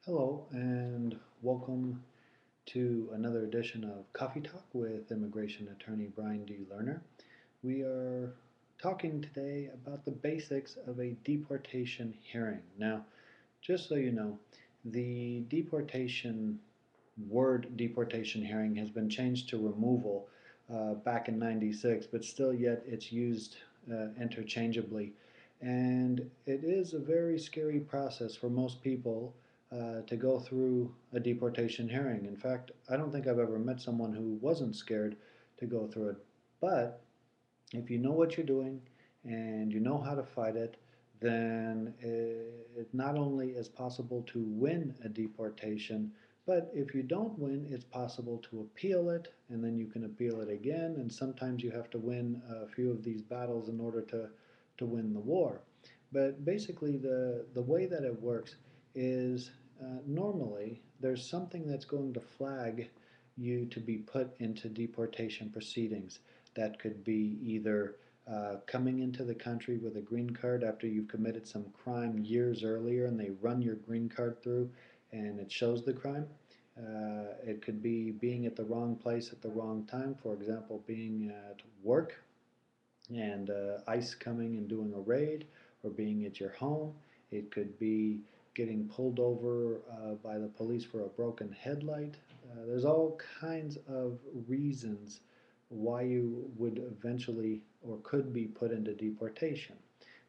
Hello and welcome to another edition of Coffee Talk with immigration attorney Brian D. Lerner. We are talking today about the basics of a deportation hearing. Now, just so you know, the word deportation hearing has been changed to removal back in '96, but still yet it's used interchangeably. And it is a very scary process for most people to go through a deportation hearing. In fact, I don't think I've ever met someone who wasn't scared to go through it. But if you know what you're doing and you know how to fight it, then it not only is possible to win a deportation, but if you don't win, it's possible to appeal it, and then you can appeal it again, and sometimes you have to win a few of these battles in order to win the war. But basically, the way that it works is normally there's something that's going to flag you to be put into deportation proceedings. That could be either coming into the country with a green card after you've committed some crime years earlier and they run your green card through and it shows the crime. It could be being at the wrong place at the wrong time, for example, being at work and ICE coming and doing a raid, or being at your home. It could be getting pulled over by the police for a broken headlight. There's all kinds of reasons why you would eventually or could be put into deportation.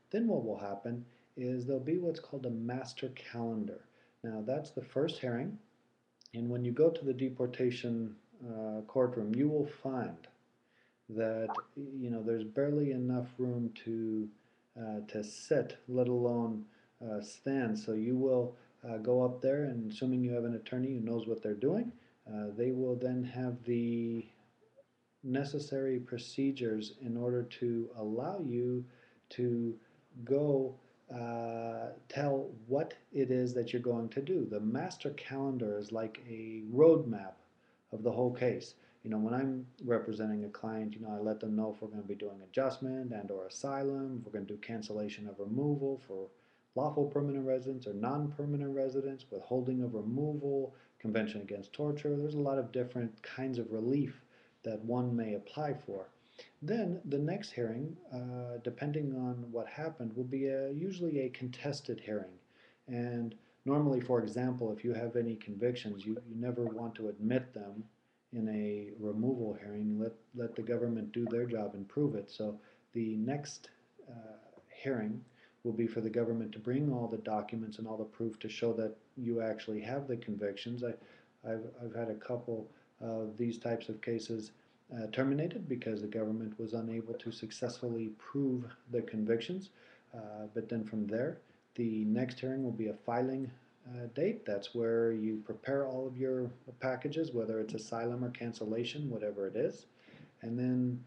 Then what will happen is there'll be what's called a master calendar. Now that's the first hearing, and when you go to the deportation courtroom, you will find that there's barely enough room to sit, let alone stand. So you will go up there, and assuming you have an attorney who knows what they're doing, they will then have the necessary procedures in order to allow you to go tell what it is that you're going to do. The master calendar is like a roadmap of the whole case. When I'm representing a client, I let them know if we're going to be doing adjustment and or asylum, if we're going to do cancellation of removal for lawful permanent residents or non-permanent residents, withholding of removal, convention against torture. There's a lot of different kinds of relief that one may apply for. Then the next hearing, depending on what happened, will be usually a contested hearing. And normally, for example, if you have any convictions, you never want to admit them in a removal hearing. Let the government do their job and prove it. So the next hearing will be for the government to bring all the documents and all the proof to show that you actually have the convictions. I've had a couple of these types of cases terminated because the government was unable to successfully prove the convictions. But then from there, the next hearing will be a filing date. That's where you prepare all of your packages, whether it's asylum or cancellation, whatever it is. And then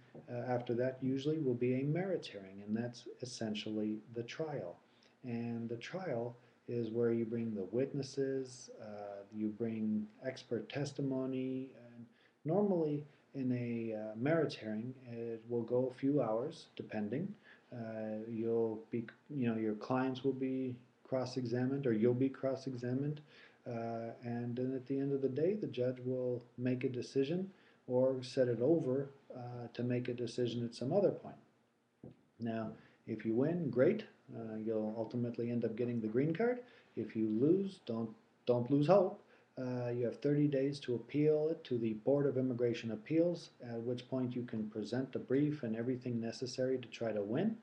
after that, usually will be a merits hearing, and that's essentially the trial. And the trial is where you bring the witnesses, you bring expert testimony, and normally in a merits hearing, it will go a few hours, depending. You'll be, your clients will be cross-examined, or you'll be cross-examined, and then at the end of the day, the judge will make a decision or set it over to make a decision at some other point. Now, if you win, great. You'll ultimately end up getting the green card. If you lose, don't lose hope. You have 30 days to appeal it to the Board of Immigration Appeals, at which point you can present the brief and everything necessary to try to win.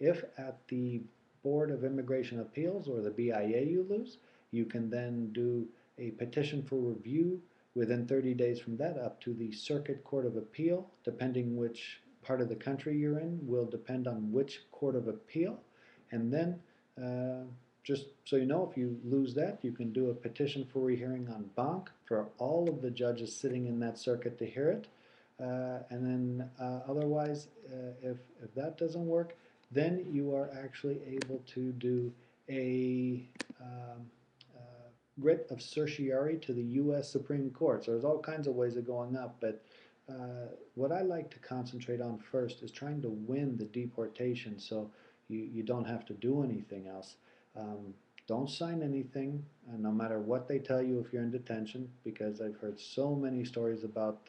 If at the Board of Immigration Appeals or the BIA you lose, you can then do a petition for review within 30 days from that up to the Circuit Court of Appeal, depending which part of the country you're in will depend on which Court of Appeal. And then just so you know, if you lose that, you can do a petition for rehearing en banc for all of the judges sitting in that circuit to hear it. And then otherwise, if that doesn't work, then you are actually able to do a writ of certiorari to the U.S. Supreme Court. So there's all kinds of ways of going up, but what I like to concentrate on first is trying to win the deportation so you don't have to do anything else. Don't sign anything, no matter what they tell you if you're in detention, because I've heard so many stories about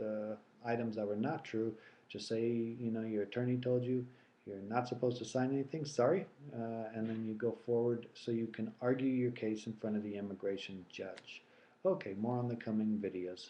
items that were not true. Just say, your attorney told you you're not supposed to sign anything, sorry, and then you go forward so you can argue your case in front of the immigration judge. Okay, more on the coming videos.